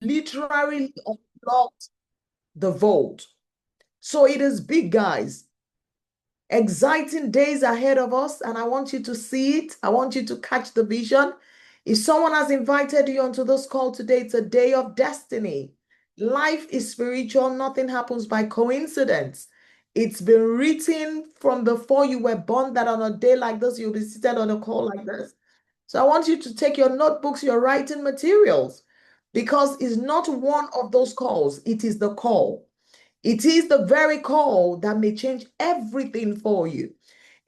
literally unlocked the vault. So it is big, guys. Exciting days ahead of us, and I want you to see it. I want you to catch the vision. If someone has invited you onto this call today, it's a day of destiny. Life is spiritual, nothing happens by coincidence. It's been written from before you were born that on a day like this, you'll be seated on a call like this. So I want you to take your notebooks, your writing materials, because it's not one of those calls, it is the call. It is the very call that may change everything for you.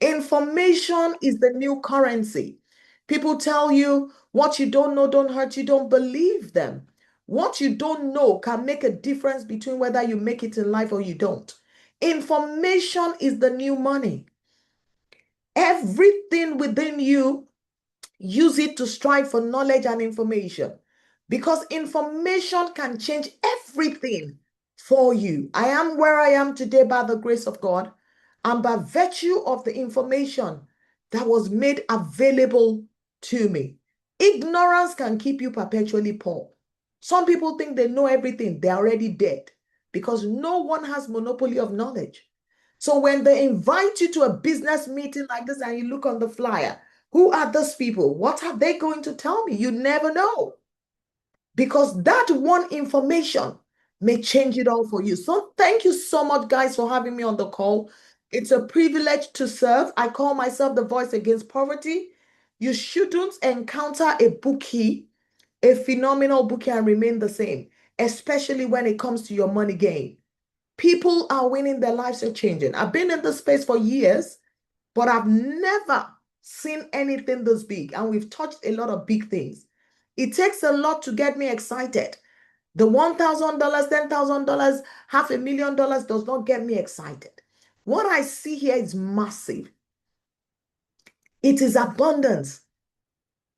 Information is the new currency. People tell you what you don't know don't hurt you, don't believe them. What you don't know can make a difference between whether you make it in life or you don't. Information is the new money. Everything within you, use it to strive for knowledge and information because information can change everything for you. I am where I am today by the grace of God and by virtue of the information that was made available to me. Ignorance can keep you perpetually poor. Some people think they know everything, they're already dead because no one has monopoly of knowledge. So when they invite you to a business meeting like this and you look on the flyer, who are those people? What are they going to tell me? You never know. Because that one information may change it all for you. So thank you so much, guys, for having me on the call. It's a privilege to serve. I call myself the voice against poverty. You shouldn't encounter a bookie, a phenomenal bookie, and remain the same, especially when it comes to your money game. People are winning, their lives are changing. I've been in this space for years, but I've never seen anything this big. And we've touched a lot of big things. It takes a lot to get me excited. The $1,000, $10,000, $500,000 does not get me excited. What I see here is massive. It is abundance.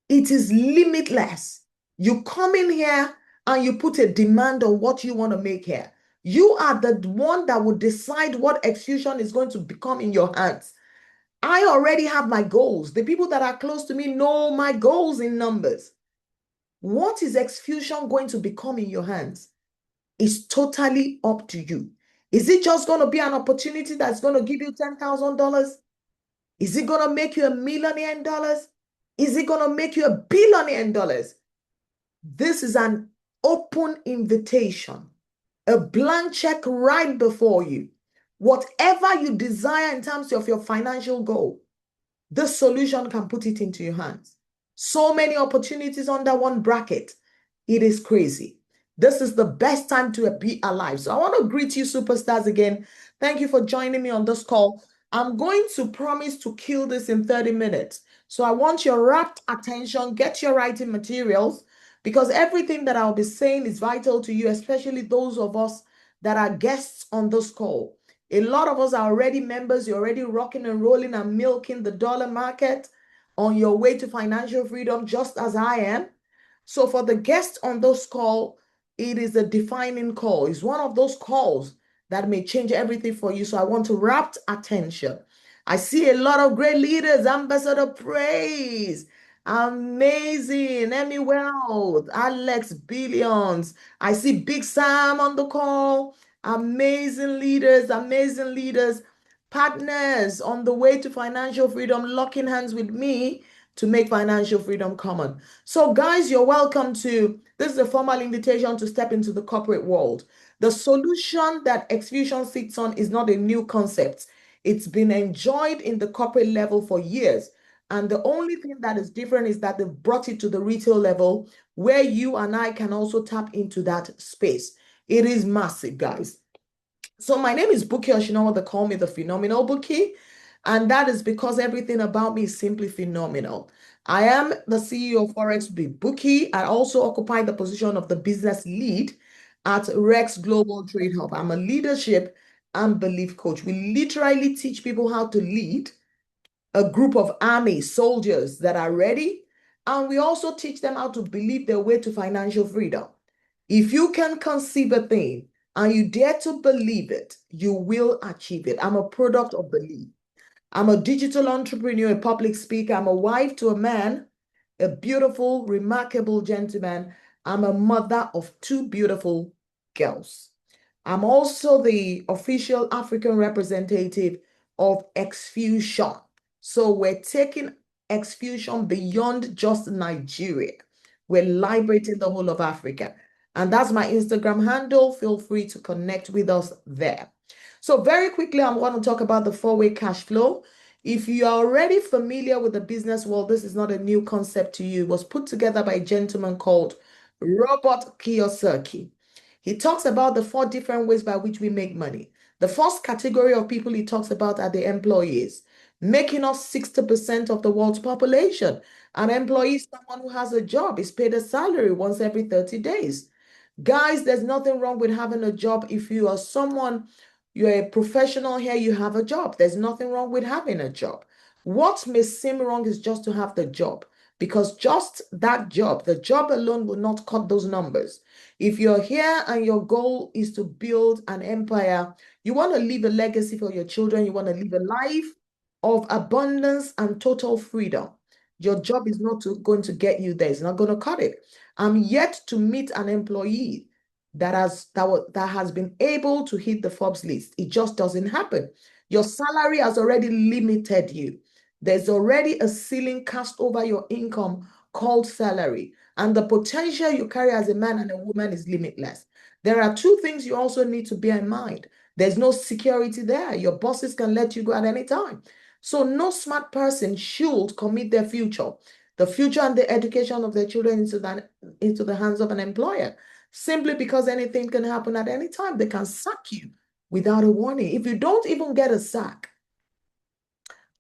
It is limitless. You come in here and you put a demand on what you want to make here. You are the one that will decide what Xfusion is going to become in your hands. I already have my goals. The people that are close to me know my goals in numbers. What is Xfusion going to become in your hands? It's totally up to you. Is it just going to be an opportunity that's going to give you $10,000? Is it going to make you a millionaire in dollars? Is it going to make you a billionaire in dollars? This is an open invitation, a blank check right before you. Whatever you desire in terms of your financial goal, this solution can put it into your hands. So many opportunities under one bracket. It is crazy. This is the best time to be alive. So I want to greet you, superstars, again. Thank you for joining me on this call. I'm going to promise to kill this in 30 minutes. So I want your rapt attention. Get your writing materials because everything that I'll be saying is vital to you, especially those of us that are guests on this call. A lot of us are already members. You're already rocking and rolling and milking the dollar market on your way to financial freedom, just as I am. So for the guests on this call, it is a defining call. It's one of those calls that may change everything for you. So I want to rapt attention. I see a lot of great leaders, Ambassador Praise, amazing, Emmy Wealth, Alex Billions. I see Big Sam on the call. Amazing leaders, partners on the way to financial freedom, locking hands with me to make financial freedom common. So, guys, you're welcome to this is a formal invitation to step into the corporate world. The solution that Xfusion sits on is not a new concept. It's been enjoyed in the corporate level for years. And the only thing that is different is that they've brought it to the retail level where you and I can also tap into that space. It is massive, guys. So my name is Buki Oshinawa. They call me the Phenomenal Buki. And that is because everything about me is simply phenomenal. I am the CEO of Forex Big Bookie. I also occupy the position of the business lead at Rex Global Trade Hub. I'm a leadership and belief coach. We literally teach people how to lead a group of army soldiers that are ready. And we also teach them how to believe their way to financial freedom. If you can conceive a thing and you dare to believe it, you will achieve it. I'm a product of belief. I'm a digital entrepreneur, a public speaker. I'm a wife to a man, a beautiful, remarkable gentleman. I'm a mother of two beautiful girls. I'm also the official African representative of Xfusion. So we're taking Xfusion beyond just Nigeria. We're liberating the whole of Africa. And that's my Instagram handle. Feel free to connect with us there. So very quickly, I'm going to talk about the four-way cash flow. If you are already familiar with the business world, this is not a new concept to you. It was put together by a gentleman called Robert Kiyosaki. He talks about the four different ways by which we make money. The first category of people he talks about are the employees, making up 60% of the world's population. An employee is someone who has a job, is paid a salary once every 30 days. Guys, there's nothing wrong with having a job. If you are someone, you're a professional here, you have a job. There's nothing wrong with having a job. What may seem wrong is just to have the job, because just that job, the job alone will not cut those numbers. If you're here and your goal is to build an empire, you want to leave a legacy for your children, you want to live a life of abundance and total freedom. Your job is not going to get you there. It's not going to cut it. I'm yet to meet an employee that has been able to hit the Forbes list. It just doesn't happen. Your salary has already limited you. There's already a ceiling cast over your income called salary. And the potential you carry as a man and a woman is limitless. There are two things you also need to bear in mind. There's no security there. Your bosses can let you go at any time. So no smart person should commit their future, the future and the education of their children into the hands of an employer, simply because anything can happen at any time. They can sack you without a warning. If you don't even get a sack,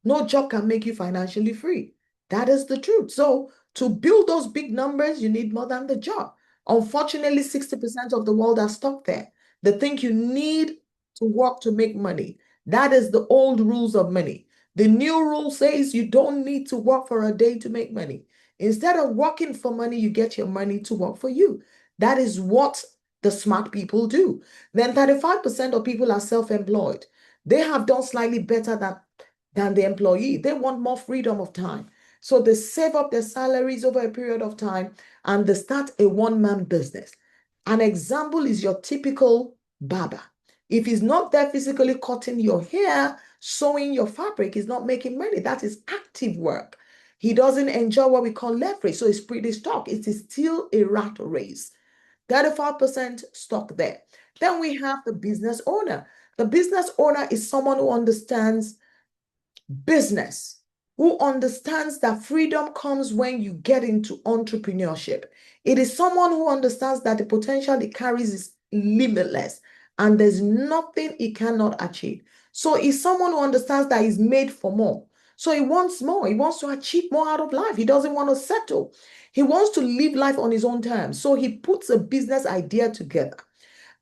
no job can make you financially free. That is the truth. So to build those big numbers, you need more than the job. Unfortunately, 60% of the world are stuck there. They think you need to work to make money. That is the old rules of money. The new rule says you don't need to work for a day to make money. Instead of working for money, you get your money to work for you. That is what the smart people do. Then 35% of people are self-employed. They have done slightly better than the employee. They want more freedom of time. So they save up their salaries over a period of time and they start a one-man business. An example is your typical barber. If he's not there physically cutting your hair, sewing your fabric, he's not making money. That is active work. He doesn't enjoy what we call leverage. So it's pretty stuck. It is still a rat race. 35% stuck there. Then we have the business owner. The business owner is someone who understands business, who understands that freedom comes when you get into entrepreneurship. It is someone who understands that the potential it carries is limitless and there's nothing it cannot achieve. So it's someone who understands that he's made for more. So he wants more. He wants to achieve more out of life. He doesn't want to settle. He wants to live life on his own terms. So he puts a business idea together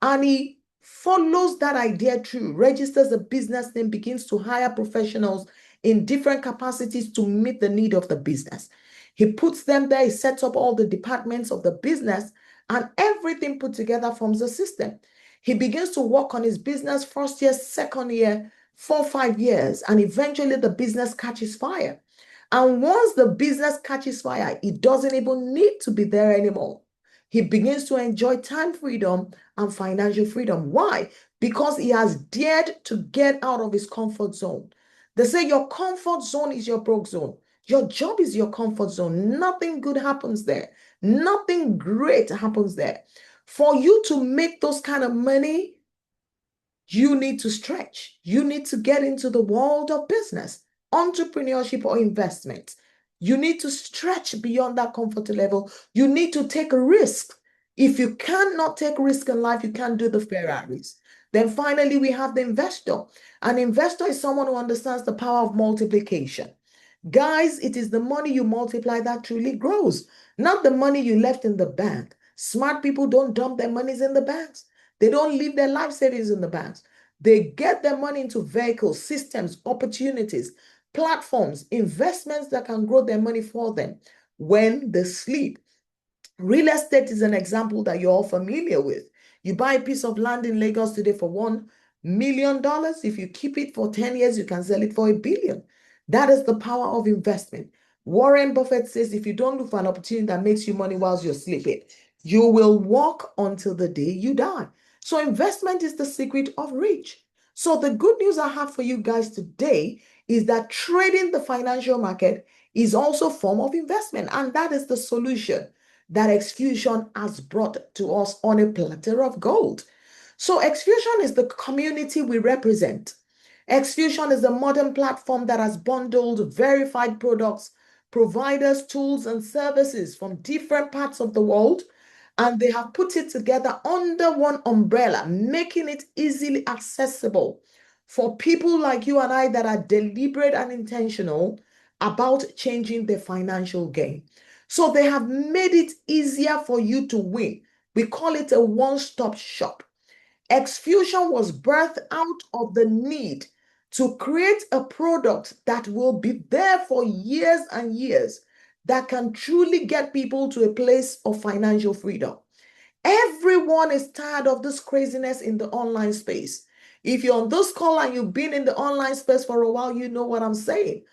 and he follows that idea through, registers a business name, begins to hire professionals in different capacities to meet the need of the business. He puts them there, he sets up all the departments of the business, and everything put together forms a system. He begins to work on his business first year, second year, 4, 5 years, and eventually the business catches fire. And once the business catches fire, it doesn't even need to be there anymore. He begins to enjoy time freedom and financial freedom. Why? Because he has dared to get out of his comfort zone. They say your comfort zone is your broke zone. Your job is your comfort zone. Nothing good happens there. Nothing great happens there. For you to make those kind of money, you need to stretch. You need to get into the world of business, entrepreneurship, or investment. You need to stretch beyond that comfort level. You need to take a risk. If you cannot take risk in life, you can't do the Ferraris. Then finally, we have the investor. An investor is someone who understands the power of multiplication. Guys, it is the money you multiply that truly grows, not the money you left in the bank. Smart people don't dump their monies in the banks. They don't leave their life savings in the banks. They get their money into vehicles, systems, opportunities, platforms, investments that can grow their money for them when they sleep. Real estate is an example that you're all familiar with. You buy a piece of land in Lagos today for $1 million. If you keep it for 10 years, you can sell it for $1 billion. That is the power of investment. Warren Buffett says if you don't look for an opportunity that makes you money whilst you're sleeping, You will walk until the day you die. So investment is the secret of rich. So the good news I have for you guys today is that trading the financial market is also a form of investment. And that is the solution that Xfusion has brought to us on a platter of gold. So Xfusion is the community we represent. Xfusion is a modern platform that has bundled verified products, providers, tools, and services from different parts of the world, and they have put it together under one umbrella, making it easily accessible for people like you and I that are deliberate and intentional about changing their financial game. So they have made it easier for you to win. We call it a one-stop shop. Xfusion was birthed out of the need to create a product that will be there for years and years that can truly get people to a place of financial freedom. Everyone is tired of this craziness in the online space. If you're on this call and you've been in the online space for a while, you know what I'm saying.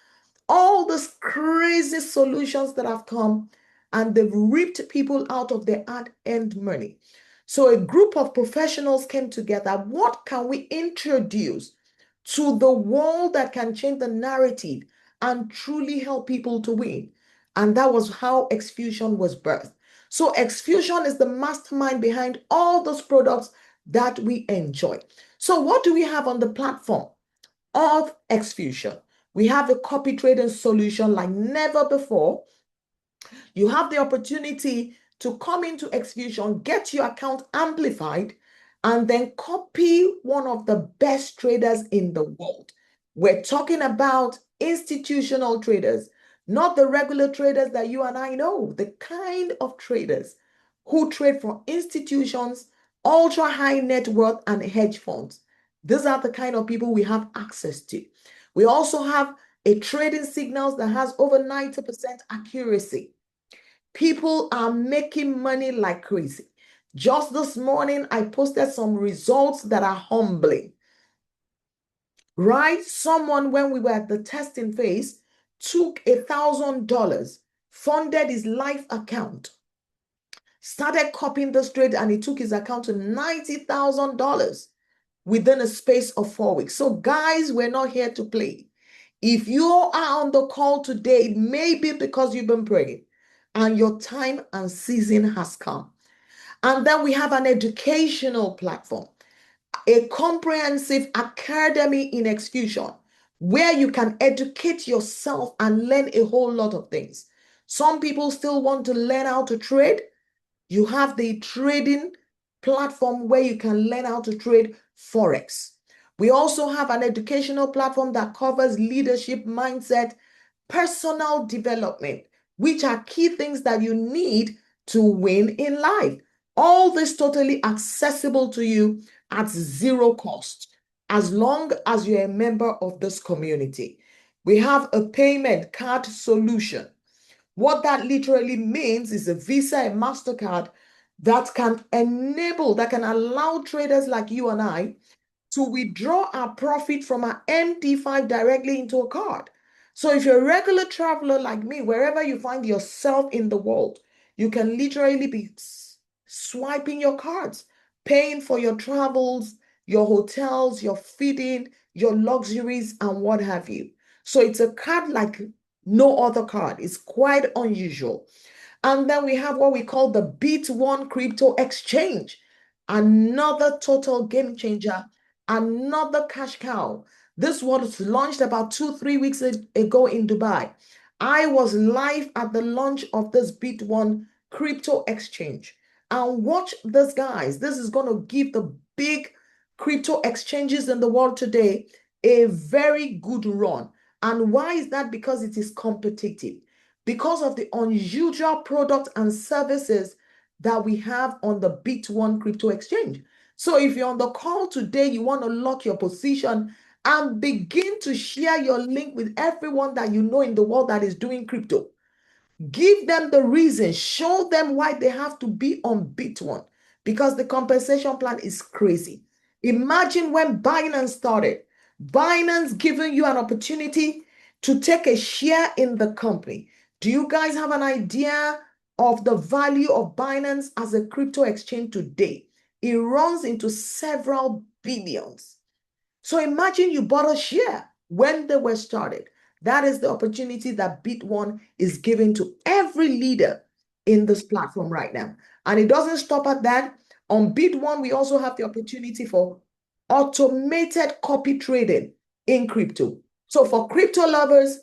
All these crazy solutions that have come and they've ripped people out of their hard-earned money. So a group of professionals came together. What can we introduce to the world that can change the narrative and truly help people to win? And that was how Xfusion was birthed. So Xfusion is the mastermind behind all those products that we enjoy. So what do we have on the platform of Xfusion? We have a copy trading solution like never before. You have the opportunity to come into Xfusion, get your account amplified, and then copy one of the best traders in the world. We're talking about institutional traders, not the regular traders that you and I know, the kind of traders who trade for institutions, ultra high net worth, and hedge funds. These are the kind of people we have access to. We also have a trading signals that has over 90% accuracy. People are making money like crazy. Just this morning, I posted some results that are humbling. Right? Someone, when we were at the testing phase, took $1,000, funded his life account, started copying this trade, and he took his account to $90,000 within a space of 4 weeks. So, guys, we're not here to play. If you are on the call today, it may be because you've been praying and your time and season has come. And then we have an educational platform, a comprehensive academy in Xfusion, where you can educate yourself and learn a whole lot of things. Some people still want to learn how to trade. You have the trading platform where you can learn how to trade Forex. We also have an educational platform that covers leadership, mindset, personal development, which are key things that you need to win in life. All this totally accessible to you at zero cost, as long as you're a member of this community. We have a payment card solution. What that literally means is a Visa and MasterCard that can enable, that can allow traders like you and I to withdraw our profit from our MT5 directly into a card. So if you're a regular traveler like me, wherever you find yourself in the world, you can literally be swiping your cards, paying for your travels, your hotels, your feeding, your luxuries, and what have you. So it's a card like no other card. It's quite unusual. And then we have what we call the Bit1 crypto exchange, another total game changer, another cash cow. This was launched about 2, 3 weeks ago in Dubai. I was live at the launch of this Bit1 crypto exchange. And watch this, guys. This is going to give the big crypto exchanges in the world today a very good run. And why is that? Because it is competitive, because of the unusual products and services that we have on the Bit1 crypto exchange. So if you're on the call today, you want to lock your position and begin to share your link with everyone that you know in the world that is doing crypto. Give them the reason, show them why they have to be on Bit1, because the compensation plan is crazy. Imagine when Binance started, Binance giving you an opportunity to take a share in the company. Do you guys have an idea of the value of Binance as a crypto exchange today, it runs into several billions. So imagine you bought a share when they were started. That is the opportunity that Bit1 is giving to every leader in this platform right now. And it doesn't stop at that. On Bit1, we also have the opportunity for automated copy trading in crypto. So for crypto lovers,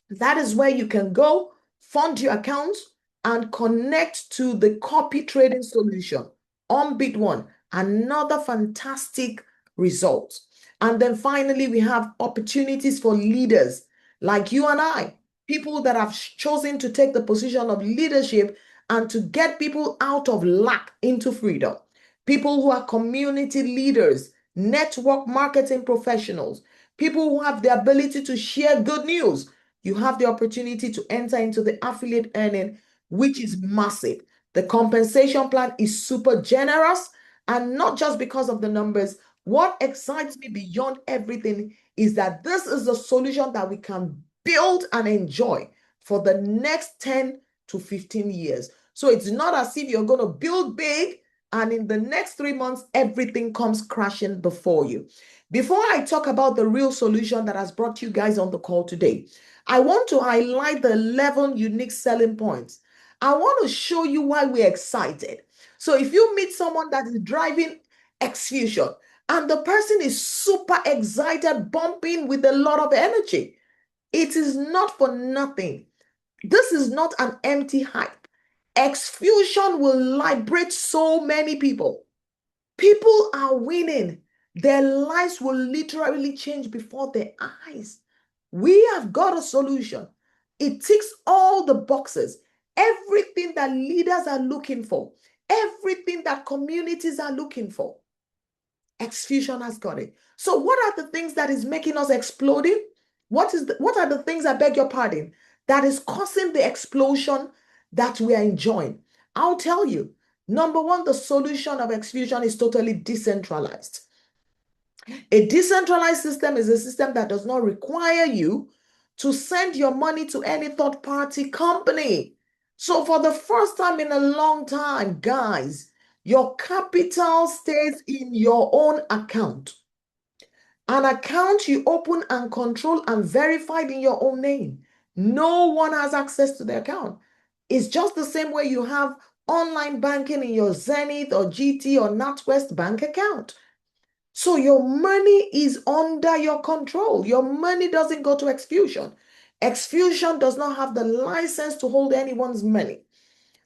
that is where you can go, fund your accounts, and connect to the copy trading solution on Bit1. Another fantastic result. And then finally, we have opportunities for leaders like you and I, people that have chosen to take the position of leadership and to get people out of lack into freedom. People who are community leaders, network marketing professionals, people who have the ability to share good news. You have the opportunity to enter into the affiliate earning, which is massive. The compensation plan is super generous, and not just because of the numbers. What excites me beyond everything is that this is a solution that we can build and enjoy for the next 10 to 15 years. So it's not as if you're going to build big and in the next 3 months, everything comes crashing before you. Before I talk about the real solution that has brought you guys on the call today, I want to highlight the 11 unique selling points. I want to show you why we're excited. So if you meet someone that is driving Xfusion and the person is super excited, bumping with a lot of energy, it is not for nothing. This is not an empty hype. Xfusion will liberate so many people. People are winning. Their lives will literally change before their eyes. We have got a solution. It ticks all the boxes. Everything that leaders are looking for, everything that communities are looking for. Xfusion has got it. So what are the things that is making us exploding? What are the things, I beg your pardon, that is causing the explosion that we are enjoying? I'll tell you. Number one, the solution of Xfusion is totally decentralized. A decentralized system is a system that does not require you to send your money to any third-party company. So for the first time in a long time, guys, your capital stays in your own account. An account you open and control and verified in your own name. No one has access to the account. It's just the same way you have online banking in your Zenith or GT or NatWest bank account. So your money is under your control. Your money doesn't go to Xfusion. Xfusion does not have the license to hold anyone's money.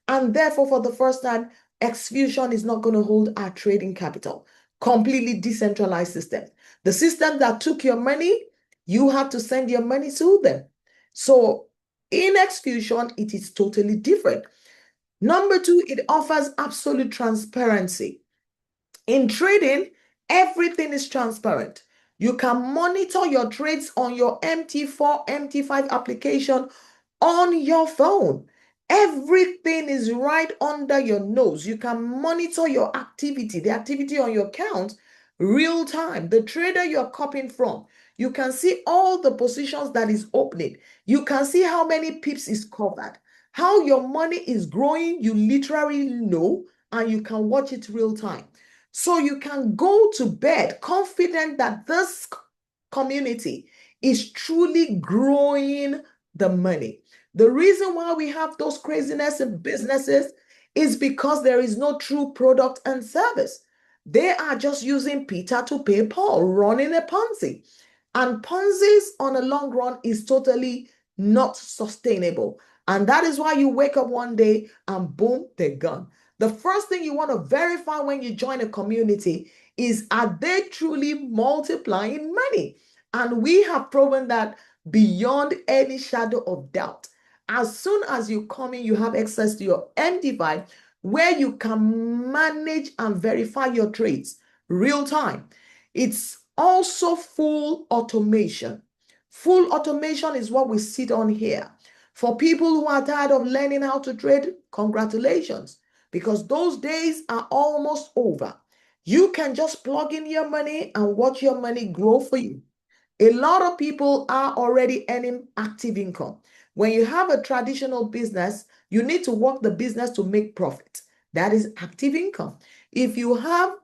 And therefore, for the first time, Xfusion is not going to hold our trading capital. Completely decentralized system. The system that took your money, you had to send your money to them. So in Xfusion, it is totally different. Number two, it offers absolute transparency. In trading, everything is transparent. You can monitor your trades on your MT4, MT5 application on your phone. Everything is right under your nose. You can monitor your activity, the activity on your account, real time. The trader you're copying from, you can see all the positions that is opening. You can see how many pips is covered, how your money is growing. You literally know, and you can watch it real time. So you can go to bed confident that this community is truly growing the money. The reason why we have those craziness in businesses is because there is no true product and service. They are just using Peter to pay Paul, running a Ponzi. And Ponzi's on a long run is totally not sustainable. And that is why you wake up one day and boom, they're gone. The first thing you want to verify when you join a community is, are they truly multiplying money? And we have proven that beyond any shadow of doubt. As soon as you come in, you have access to your MD5 where you can manage and verify your trades real time. It's also full automation. Full automation is what we sit on here. For people who are tired of learning how to trade, congratulations, because those days are almost over. You can just plug in your money and watch your money grow for you. A lot of people are already earning active income. When you have a traditional business, You need to work the business to make profit. That is active income. If you have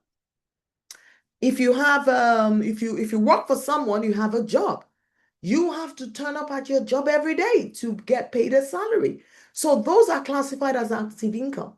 if you work for someone, you have a job. You have to turn up at your job every day to get paid a salary. So those are classified as active income.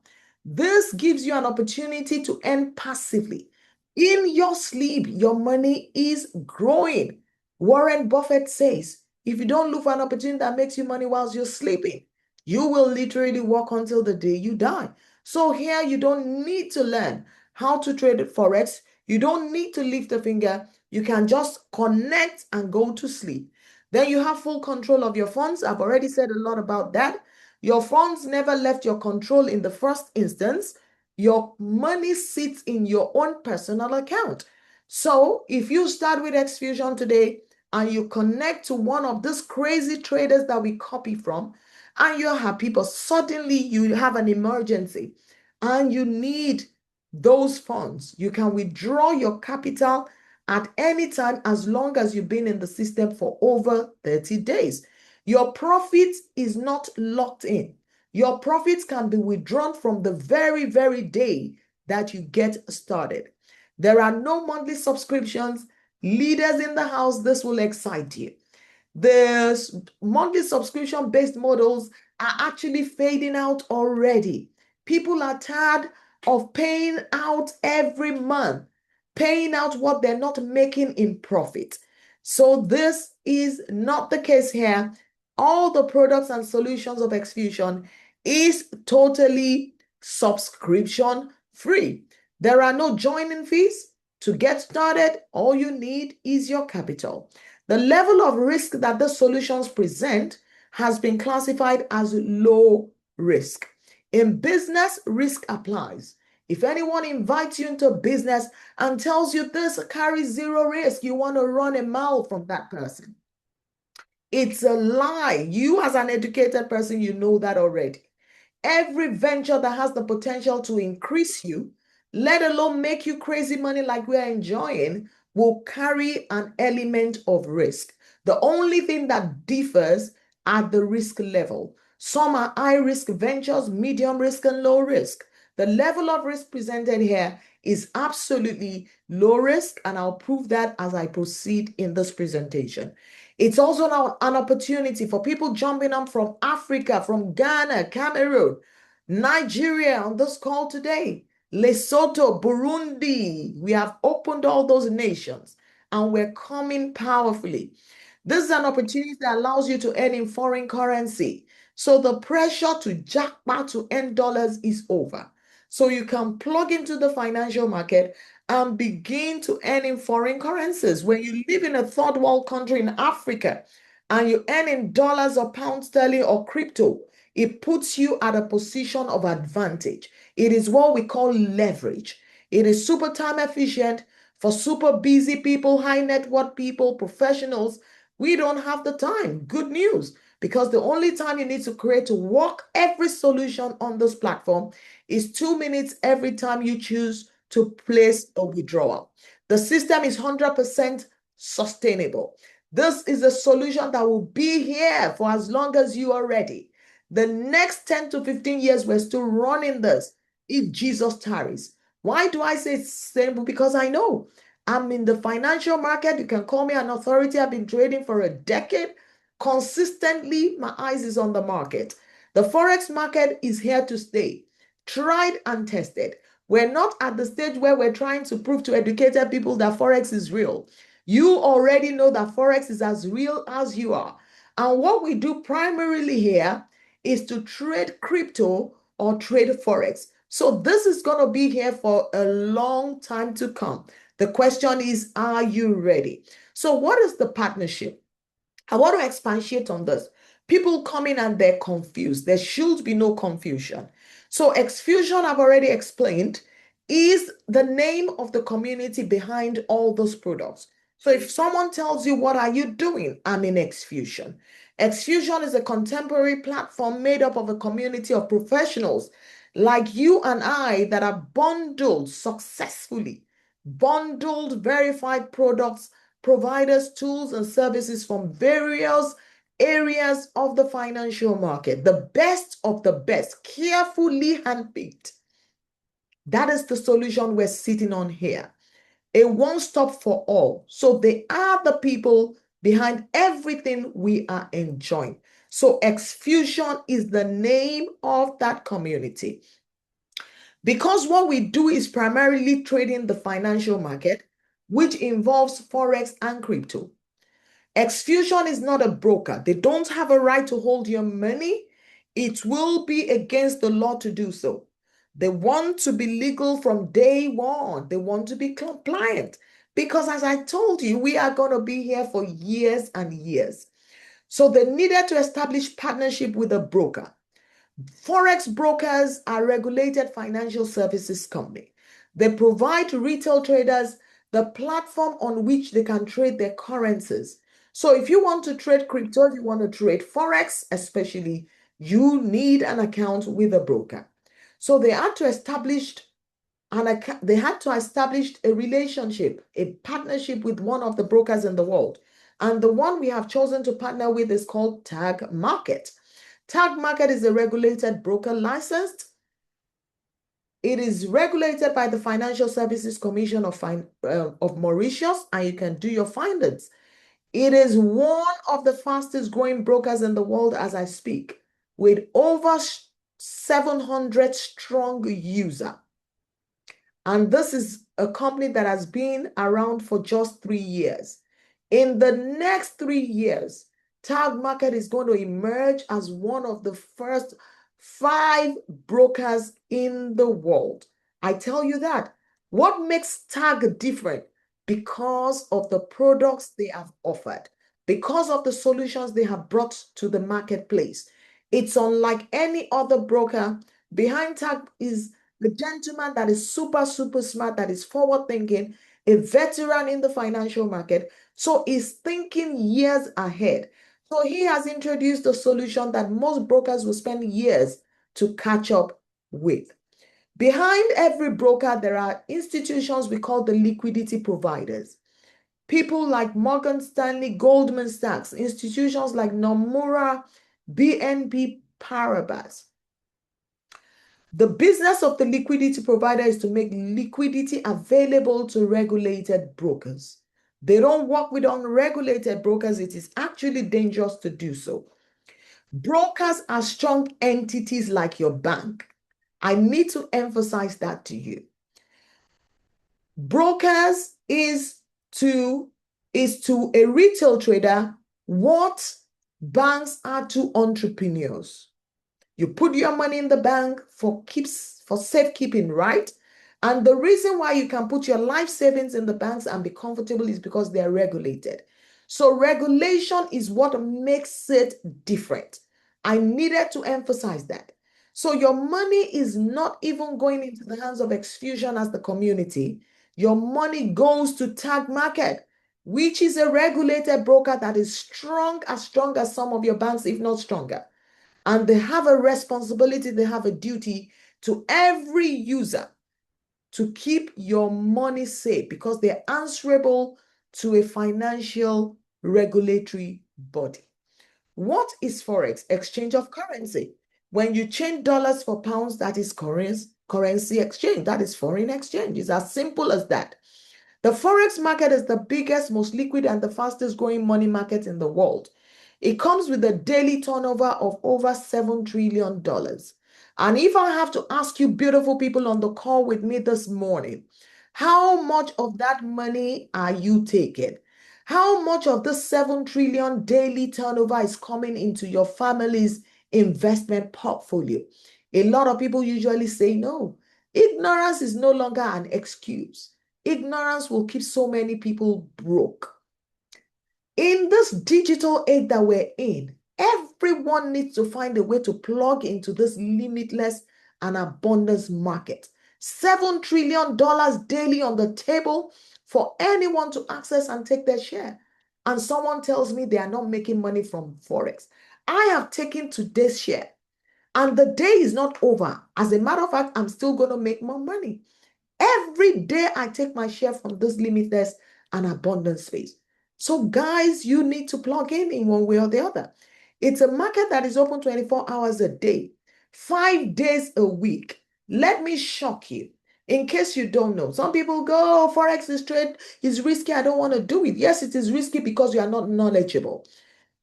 This gives you an opportunity to earn passively. In your sleep, your money is growing. Warren Buffett says, if you don't look for an opportunity that makes you money whilst you're sleeping, you will literally work until the day you die. So here you don't need to learn how to trade Forex. You don't need to lift a finger. You can just connect and go to sleep. Then you have full control of your funds. I've already said a lot about that. Your funds never left your control in the first instance. Your money sits in your own personal account. So if you start with Xfusion today and you connect to one of these crazy traders that we copy from, and you're happy, but suddenly you have an emergency and you need those funds, you can withdraw your capital at any time as long as you've been in the system for over 30 days. Your profit is not locked in. Your profits can be withdrawn from the very, very day that you get started. There are no monthly subscriptions. Leaders in the house, this will excite you. The monthly subscription-based models are actually fading out already. People are tired of paying out every month, paying out what they're not making in profit. So this is not the case here. All the products and solutions of Xfusion is totally subscription free. There are no joining fees. To get started, all you need is your capital. The level of risk that the solutions present has been classified as low risk. In business, risk applies. If anyone invites you into business and tells you this carries zero risk, you want to run a mile from that person. It's a lie. You, as an educated person, you know that already. Every venture that has the potential to increase you, let alone make you crazy money like we are enjoying, will carry an element of risk. The only thing that differs at the risk level. Some are high risk ventures, medium risk, and low risk. The level of risk presented here is absolutely low risk, and I'll prove that as I proceed in this presentation. It's also now an opportunity for people jumping up from Africa, from Ghana, Cameroon, Nigeria on this call today, Lesotho, Burundi. We have opened all those nations and we're coming powerfully. This is an opportunity that allows you to earn in foreign currency. So the pressure to jackpot to earn dollars is over. So you can plug into the financial market and begin to earn in foreign currencies. When you live in a third world country in Africa and you earn in dollars or pounds sterling or crypto, it puts you at a position of advantage. It is what we call leverage. It is super time efficient for super busy people, high net worth people, professionals. We don't have the time. Good news, because the only time you need to create to work every solution on this platform is 2 minutes every time you choose to place a withdrawal. The system is 100% sustainable. This is a solution that will be here for as long as you are ready. The next 10 to 15 years, we're still running this if Jesus tarries. Why do I say it's sustainable? Because I know I'm in the financial market. You can call me an authority. I've been trading for a decade. Consistently, my eyes is on the market. The Forex market is here to stay. Tried and tested. We're not at the stage where we're trying to prove to educated people that Forex is real. You already know that Forex is as real as you are. And what we do primarily here is to trade crypto or trade Forex. So this is going to be here for a long time to come. The question is, are you ready? So what is the partnership? I want to expatiate on this. People come in and they're confused. There should be no confusion. So Xfusion, I've already explained, is the name of the community behind all those products. So if someone tells you, what are you doing? I'm in Xfusion. Xfusion is a contemporary platform made up of a community of professionals like you and I that are bundled successfully, bundled verified products, providers, tools, and services from various areas of the financial market, the best of the best, carefully handpicked. That is the solution we're sitting on here. A one-stop for all. So they are the people behind everything we are enjoying. So Xfusion is the name of that community. Because what we do is primarily trading the financial market, which involves Forex and crypto. Xfusion is not a broker. They don't have a right to hold your money. It will be against the law to do so. They want to be legal from day one. They want to be compliant. Because as I told you, we are going to be here for years and years. So they needed to establish partnership with a broker. Forex brokers are regulated financial services company. They provide to retail traders the platform on which they can trade their currencies. So if you want to trade crypto, if you want to trade Forex, especially, you need an account with a broker. So they had to establish a relationship, a partnership with one of the brokers in the world. And the one we have chosen to partner with is called Tag Market. Tag Market is a regulated broker licensed. It is regulated by the Financial Services Commission of Mauritius, and you can do your findings. It is one of the fastest growing brokers in the world as I speak, with over 700 strong users. And this is a company that has been around for just 3 years. In the next 3 years, Tag Market is going to emerge as one of the first 5 brokers in the world. I tell you that. What makes Tag different? Because of the products they have offered, because of the solutions they have brought to the marketplace. It's unlike any other broker. Behind Tag is the gentleman that is super, super smart, that is forward thinking, a veteran in the financial market. So he's thinking years ahead. So he has introduced a solution that most brokers will spend years to catch up with. Behind every broker, there are institutions we call the liquidity providers. People like Morgan Stanley, Goldman Sachs, institutions like Nomura, BNP Paribas. The business of the liquidity provider is to make liquidity available to regulated brokers. They don't work with unregulated brokers. It is actually dangerous to do so. Brokers are strong entities like your bank. I need to emphasize that to you. Brokers is to a retail trader what banks are to entrepreneurs. You put your money in the bank for safekeeping, right? And the reason why you can put your life savings in the banks and be comfortable is because they are regulated. So regulation is what makes it different. I needed to emphasize that. So your money is not even going into the hands of Xfusion as the community. Your money goes to Tag Market, which is a regulated broker that is strong as some of your banks, if not stronger. And they have a responsibility, they have a duty to every user to keep your money safe because they're answerable to a financial regulatory body. What is Forex? Exchange of currency. When you change dollars for pounds, that is currency exchange. That is foreign exchange. It's as simple as that. The Forex market is the biggest, most liquid, and the fastest growing money market in the world. It comes with a daily turnover of over $7 trillion. And if I have to ask you, beautiful people on the call with me this morning, how much of that money are you taking? How much of the 7 trillion daily turnover is coming into your family's investment portfolio? A lot of people usually say no. Ignorance is no longer an excuse. Ignorance will keep so many people broke. In this digital age that we're in, everyone needs to find a way to plug into this limitless and abundance market. $7 trillion daily on the table for anyone to access and take their share. And someone tells me they are not making money from Forex. I have taken today's share, and the day is not over. As a matter of fact, I'm still going to make more money. Every day I take my share from this limitless and abundant space. So guys, you need to plug in one way or the other. It's a market that is open 24 hours a day, 5 days a week. Let me shock you. In case you don't know, some people go, oh, Forex is trade is risky. I don't want to do it. Yes, it is risky because you are not knowledgeable.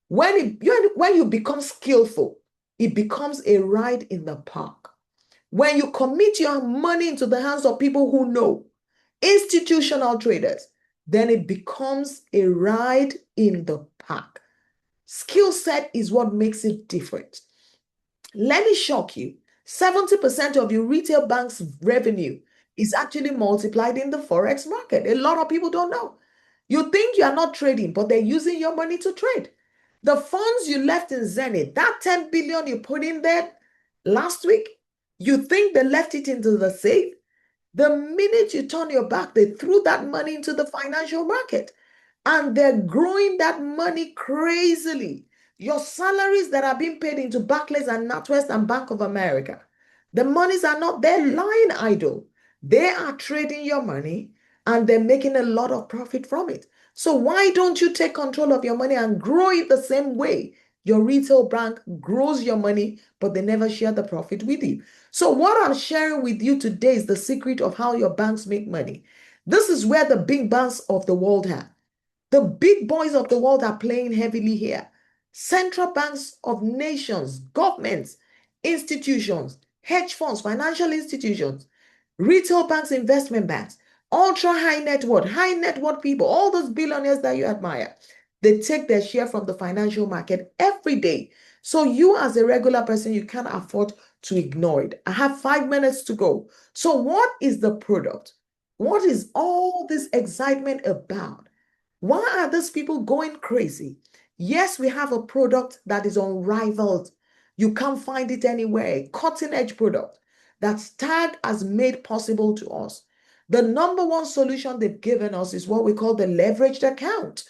When you become skillful, it becomes a ride in the park. When you commit your money into the hands of people who know, institutional traders, then it becomes a ride in the park. Skill set is what makes it different. Let me shock you. 70% of your retail bank's revenue is actually multiplied in the Forex market. A lot of people don't know. You think you are not trading, but they're using your money to trade. The funds you left in Zenith, that 10 billion you put in there last week, you think they left it into the safe? The minute you turn your back, they threw that money into the financial market and they're growing that money crazily. Your salaries that are being paid into Barclays and NatWest and Bank of America, the monies are not there lying idle. They are trading your money and they're making a lot of profit from it. So why don't you take control of your money and grow it the same way your retail bank grows your money, but they never share the profit with you? So what I'm sharing with you today is the secret of how your banks make money. This is where the big banks of the world are. The big boys of the world are playing heavily here. Central banks of nations, governments, institutions, hedge funds, financial institutions, retail banks, investment banks, ultra high net worth people, all those billionaires that you admire, they take their share from the financial market every day. So you as a regular person, you can't afford to ignore it. I have 5 minutes to go. So what is the product? What is all this excitement about? Why are these people going crazy? Yes, we have a product that is unrivaled. You can't find it anywhere. Cutting edge product that Tag has made possible to us. The number one solution they've given us is what we call the leveraged account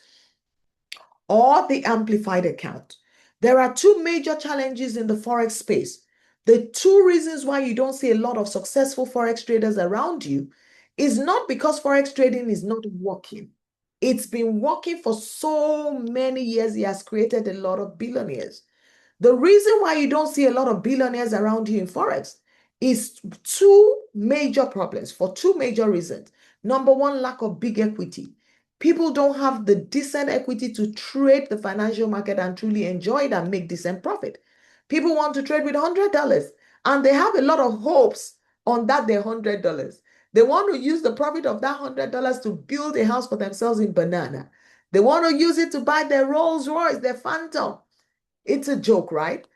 or the amplified account. There are two major challenges in the Forex space. The two reasons why you don't see a lot of successful Forex traders around you is not because Forex trading is not working. It's been working for so many years. It has created a lot of billionaires. The reason why you don't see a lot of billionaires around you in Forex is two major problems for two major reasons. Number one, lack of big equity. People don't have the decent equity to trade the financial market and truly enjoy it and make decent profit. People want to trade with $100 and they have a lot of hopes on that their $100. They want to use the profit of that $100 to build a house for themselves in Banana. They want to use it to buy their Rolls Royce, their Phantom. It's a joke, right?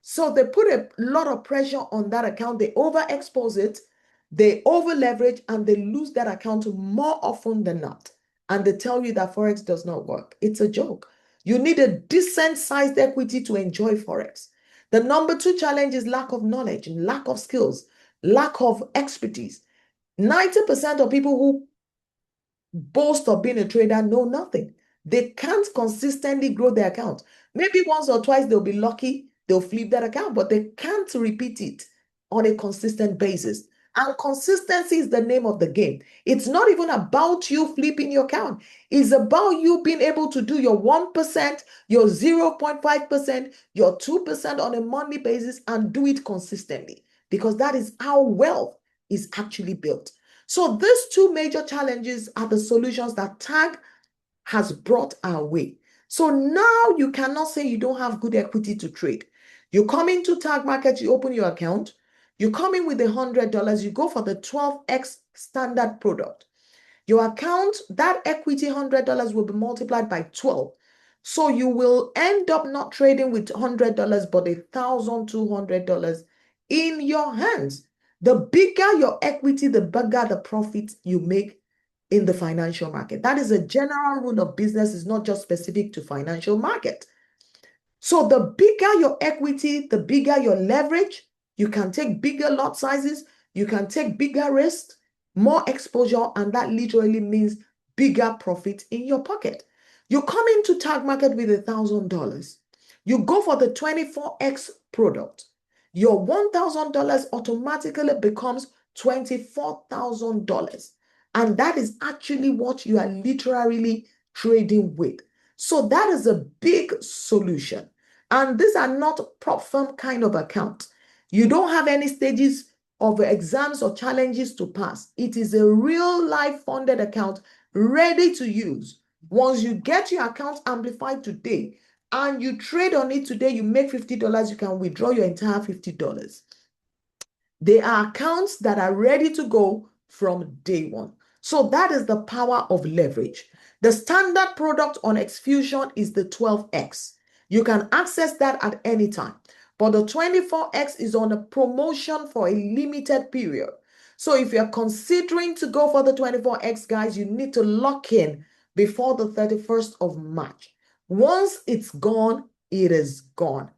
So they put a lot of pressure on that account. They overexpose it, they over leverage, and they lose that account more often than not. And they tell you that Forex does not work. It's a joke. You need a decent sized equity to enjoy Forex. The number two challenge is lack of knowledge, lack of skills, lack of expertise. 90% of people who boast of being a trader know nothing. They can't consistently grow their account. Maybe once or twice they'll be lucky, they'll flip that account, but they can't repeat it on a consistent basis. And consistency is the name of the game. It's not even about you flipping your account. It's about you being able to do your 1%, your 0.5%, your 2% on a monthly basis and do it consistently because that is how wealth is actually built. So these two major challenges are the solutions that Tag has brought our way. So now you cannot say you don't have good equity to trade. You come into Tag Market, you open your account, you come in with $100, you go for the 12x standard product. Your account, that equity $100 will be multiplied by 12. So you will end up not trading with $100, but $1,200 in your hands. The bigger your equity, the bigger the profit you make in the financial market. That is a general rule of business. It's not just specific to financial market. So the bigger your equity, the bigger your leverage. You can take bigger lot sizes. You can take bigger risks, more exposure, and that literally means bigger profit in your pocket. You come into Tag Market with $1,000. You go for the 24x product. Your $1,000 automatically becomes $24,000. And that is actually what you are literally trading with. So that is a big solution. And these are not prop firm kind of accounts. You don't have any stages of exams or challenges to pass. It is a real life funded account ready to use. Once you get your account amplified today and you trade on it today, you make $50, you can withdraw your entire $50. They are accounts that are ready to go from day one. So that is the power of leverage. The standard product on Xfusion is the 12X. You can access that at any time. But the 24X is on a promotion for a limited period. So if you're considering to go for the 24X, guys, you need to lock in before the 31st of March. Once it's gone, it is gone.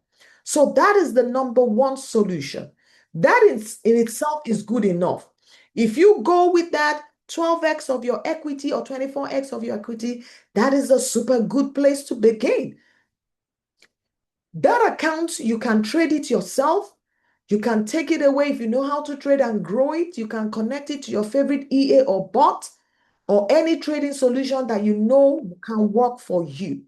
So that is the number one solution. That in itself is good enough. If you go with that 12x of your equity or 24x of your equity, that is a super good place to begin. That account, you can trade it yourself. You can take it away if you know how to trade and grow it. You can connect it to your favorite EA or bot or any trading solution that you know can work for you.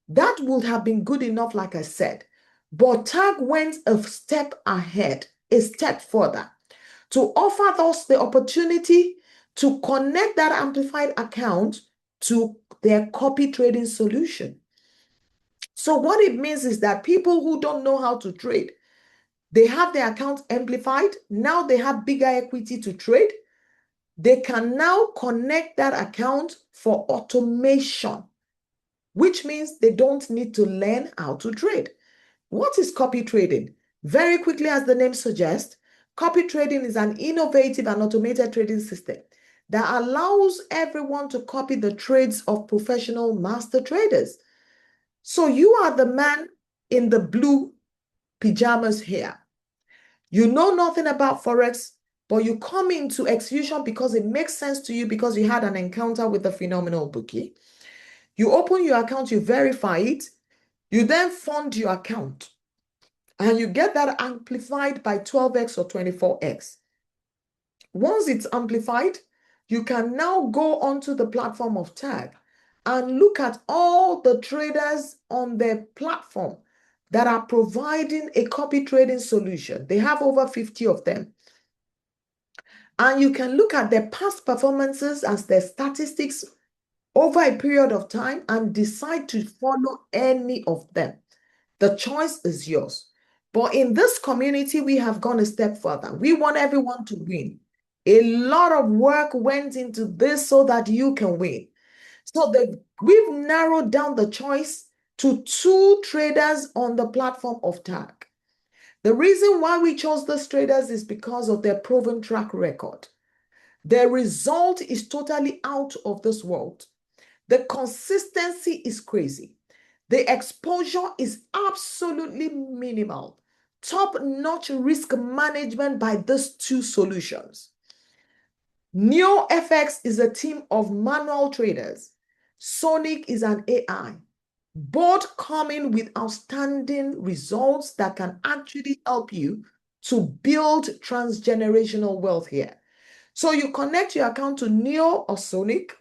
That would have been good enough, like I said. But TAG went a step ahead, a step further, to offer us the opportunity to connect that amplified account to their copy trading solution. So what it means is that people who don't know how to trade, they have their account amplified. Now they have bigger equity to trade. They can now connect that account for automation, which means they don't need to learn how to trade. What is copy trading? Very quickly, as the name suggests, copy trading is an innovative and automated trading system that allows everyone to copy the trades of professional master traders. So you are the man in the blue pajamas here. You know nothing about Forex, but you come into Xfusion because it makes sense to you because you had an encounter with the phenomenal bookie. You open your account, you verify it, you then fund your account. And you get that amplified by 12x or 24x. Once it's amplified, you can now go onto the platform of TAG and look at all the traders on their platform that are providing a copy trading solution. They have over 50 of them. And you can look at their past performances as their statistics over a period of time and decide to follow any of them. The choice is yours. But in this community, we have gone a step further. We want everyone to win. A lot of work went into this so that you can win. So we've narrowed down the choice to 2 traders on the platform of TAG. The reason why we chose these traders is because of their proven track record. Their result is totally out of this world. The consistency is crazy. The exposure is absolutely minimal. Top-notch risk management by these 2 solutions. NeoFX is a team of manual traders. Sonic is an AI. Both coming with outstanding results that can actually help you to build transgenerational wealth here. So you connect your account to Neo or Sonic,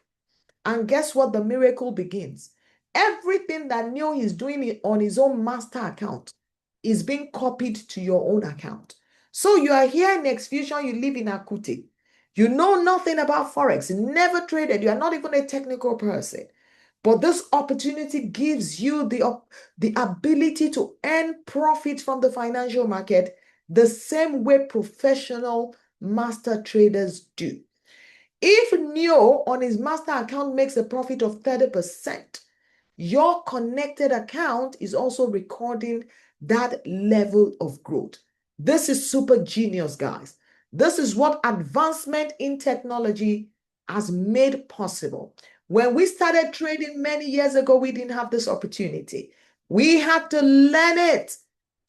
and guess what? The miracle begins. Everything that Neo is doing on his own master account is being copied to your own account. So you are here in Xfusion, you live in Akute. You know nothing about Forex, you never traded, you are not even a technical person. But this opportunity gives you the ability to earn profit from the financial market the same way professional master traders do. If Neo on his master account makes a profit of 30%, your connected account is also recording that level of growth. This is super genius, guys. This is what advancement in technology has made possible. When we started trading many years ago, we didn't have this opportunity. We had to learn it.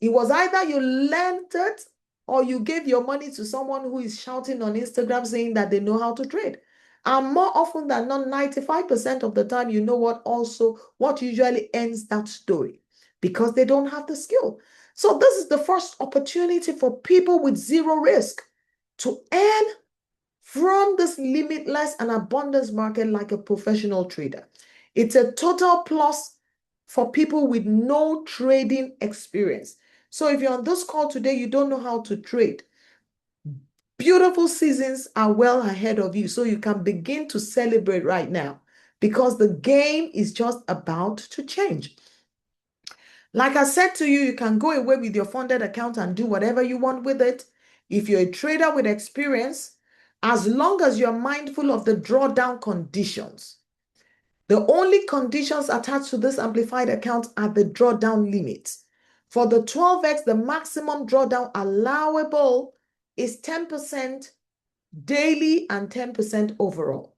It was either you learned it or you gave your money to someone who is shouting on Instagram saying that they know how to trade. And more often than not, 95% of the time, you know what usually ends that story? Because they don't have the skill. So this is the first opportunity for people with zero risk to earn from this limitless and abundance market like a professional trader. It's a total plus for people with no trading experience. So if you're on this call today, you don't know how to trade, beautiful seasons are well ahead of you. So you can begin to celebrate right now because the game is just about to change. Like I said to you, you can go away with your funded account and do whatever you want with it. If you're a trader with experience, as long as you're mindful of the drawdown conditions, the only conditions attached to this amplified account are the drawdown limits. For the 12x, the maximum drawdown allowable is 10% daily and 10% overall.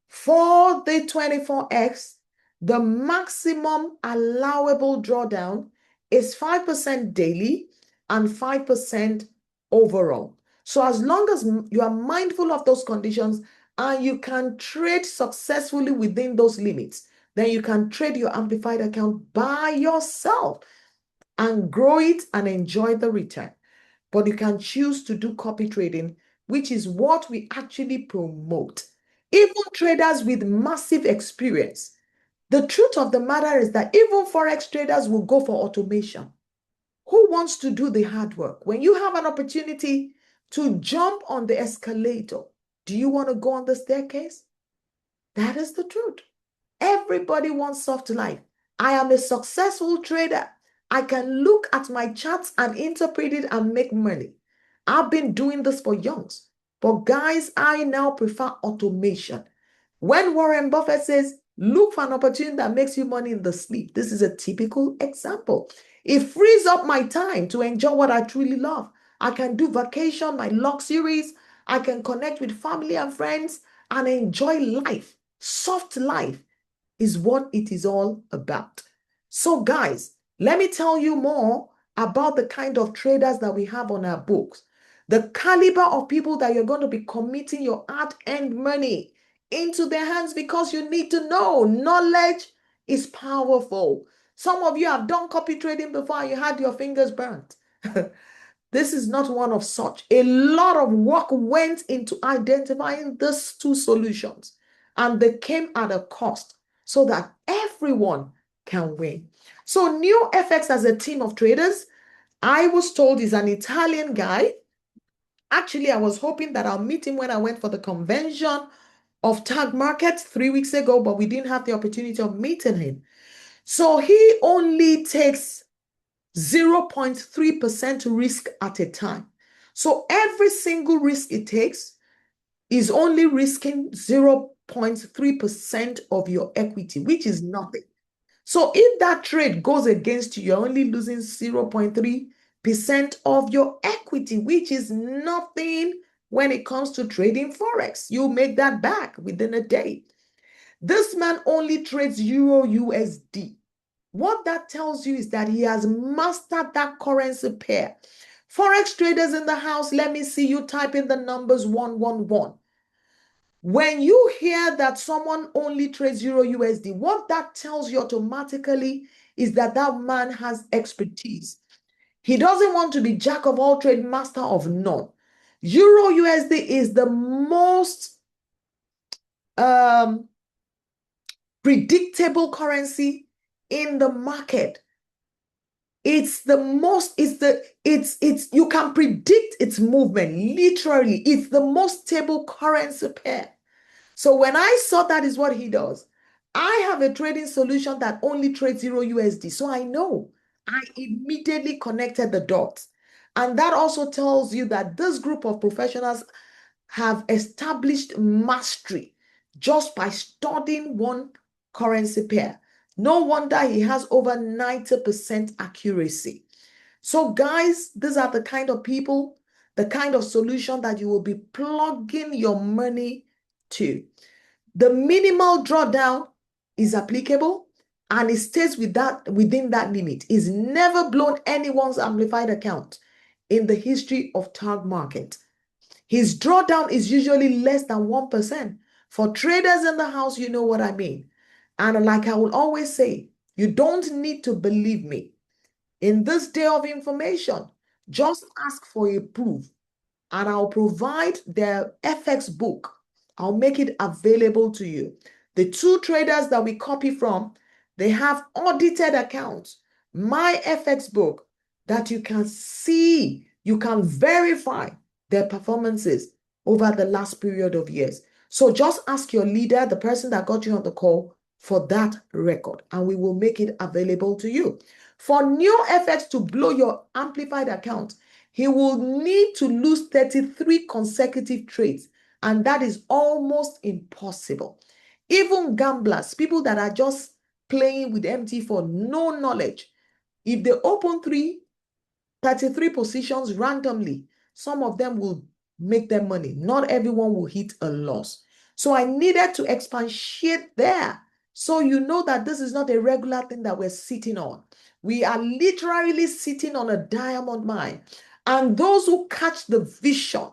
For the 24x, the maximum allowable drawdown is 5% daily and 5% overall. So as long as you are mindful of those conditions and you can trade successfully within those limits, then you can trade your amplified account by yourself and grow it and enjoy the return. But you can choose to do copy trading, which is what we actually promote. Even traders with massive experience, the truth of the matter is that even Forex traders will go for automation. Who wants to do the hard work? When you have an opportunity to jump on the escalator, do you want to go on the staircase? That is the truth. Everybody wants soft life. I am a successful trader. I can look at my charts and interpret it and make money. I've been doing this for years. But guys, I now prefer automation. When Warren Buffett says, look for an opportunity that makes you money in the sleep, this is a typical example. It frees up my time to enjoy what I truly love. I can do vacation, my luxuries. I can connect with family and friends and enjoy life. Soft life is what it is all about. So guys, let me tell you more about the kind of traders that we have on our books. The caliber of people that you're going to be committing your hard-earned money into their hands, because you need to know knowledge is powerful. Some of you have done copy trading before and you had your fingers burnt. This is not one of such. A lot of work went into identifying these two solutions, and they came at a cost so that everyone can win. So New FX as a team of traders, I was told is an Italian guy. Actually, I was hoping that I'll meet him when I went for the convention of Tag Market 3 weeks ago, but we didn't have the opportunity of meeting him. So he only takes 0.3% risk at a time. So every single risk it takes is only risking 0.3% of your equity, which is nothing. So if that trade goes against you, you're only losing 0.3% of your equity, which is nothing when it comes to trading Forex. You'll make that back within a day. This man only trades Euro USD. What that tells you is that he has mastered that currency pair. Forex traders in the house, let me see you type in the numbers 111. When you hear that someone only trades Euro USD, what that tells you automatically is that that man has expertise. He doesn't want to be jack of all trade, master of none. Euro USD is the most predictable currency in the market. It's the most, you can predict its movement, literally. It's the most stable currency pair. So when I saw that is what he does, I have a trading solution that only trades Euro USD. So I know, I immediately connected the dots. And that also tells you that this group of professionals have established mastery just by studying one currency pair. No wonder he has over 90% accuracy. So guys, these are the kind of people, the kind of solution that you will be plugging your money to. The minimal drawdown is applicable and it stays within that limit. It's never blown anyone's amplified account in the history of Tag Market. His drawdown is usually less than 1%. For traders in the house, you know what I mean. And like I will always say, you don't need to believe me. In this day of information, just ask for a proof and I'll provide the FX book. I'll make it available to you. The two traders that we copy from, they have audited accounts, my FX book, that you can see, you can verify their performances over the last period of years. So just ask your leader, the person that got you on the call, for that record, and we will make it available to you. For Neo FX to blow your amplified account, he will need to lose 33 consecutive trades, and that is almost impossible. Even gamblers, people that are just playing with MT for no knowledge, if they open 33 positions randomly, some of them will make their money. Not everyone will hit a loss. So I needed to expatiate there, so you know that this is not a regular thing that we're sitting on. We are literally sitting on a diamond mine. And those who catch the vision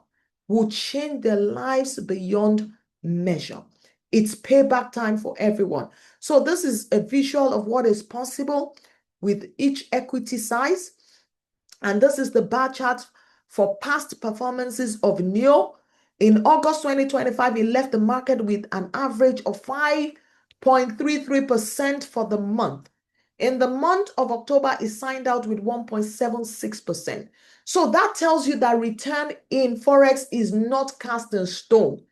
will change their lives beyond measure. It's payback time for everyone. So this is a visual of what is possible with each equity size. And this is the bar chart for past performances of NEO. In August 2025, it left the market with an average of 5.33% for the month. In the month of October, it signed out with 1.76%. So that tells you that return in Forex is not cast in stone.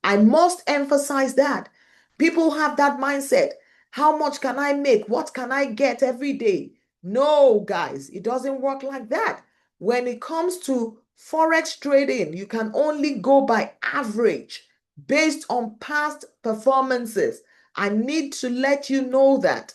I must emphasize that. People have that mindset. How much can I make? What can I get every day? No, guys, it doesn't work like that. When it comes to Forex trading, you can only go by average based on past performances. I need to let you know that.